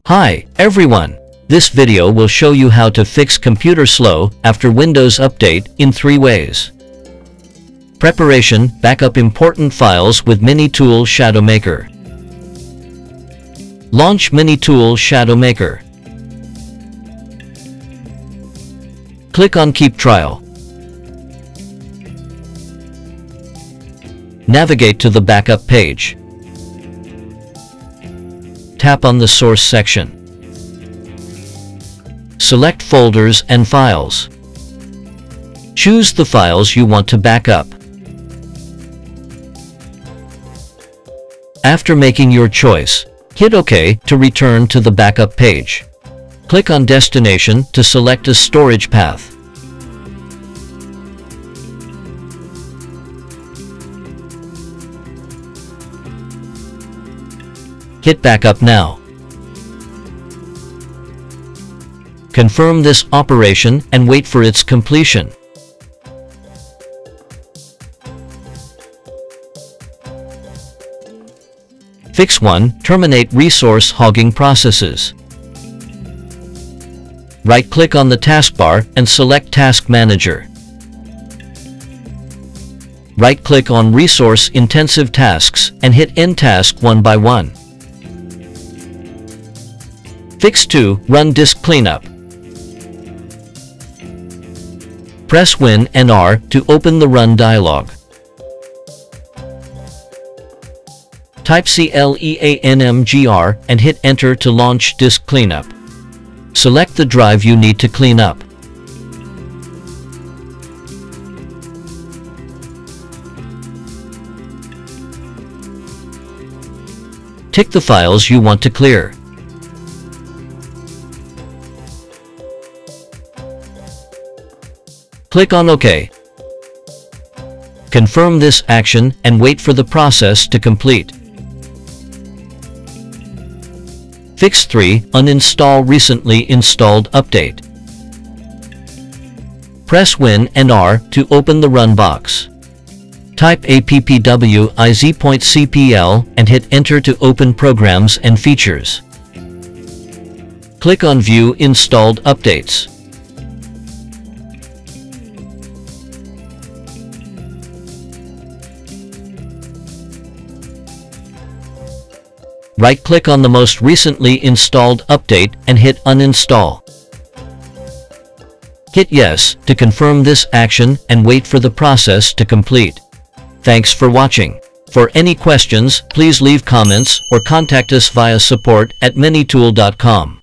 Hi, everyone! This video will show you how to fix computer slow after Windows Update in 3 ways. Preparation: backup important files with MiniTool ShadowMaker. Launch MiniTool ShadowMaker. Click on Keep Trial. Navigate to the backup page. Tap on the Source section. Select Folders and Files. Choose the files you want to back up. After making your choice, hit OK to return to the backup page. Click on Destination to select a storage path. Hit Backup now. Confirm this operation and wait for its completion. Fix 1. Terminate resource-hogging processes. Right-click on the taskbar and select Task Manager. Right-click on resource-intensive tasks and hit End Task one by one. Fix 2. Run Disk Cleanup. Press Win and R to open the Run dialog. Type CLEANMGR and hit Enter to launch Disk Cleanup. Select the drive you need to clean up. Tick the files you want to clear. Click on OK. Confirm this action and wait for the process to complete. Fix 3. Uninstall recently installed update. Press Win and R to open the Run box. Type appwiz.cpl and hit Enter to open Programs and Features. Click on View Installed Updates. Right-click on the most recently installed update and hit Uninstall. Hit Yes to confirm this action and wait for the process to complete. Thanks for watching. For any questions, please leave comments or contact us via support@minitool.com.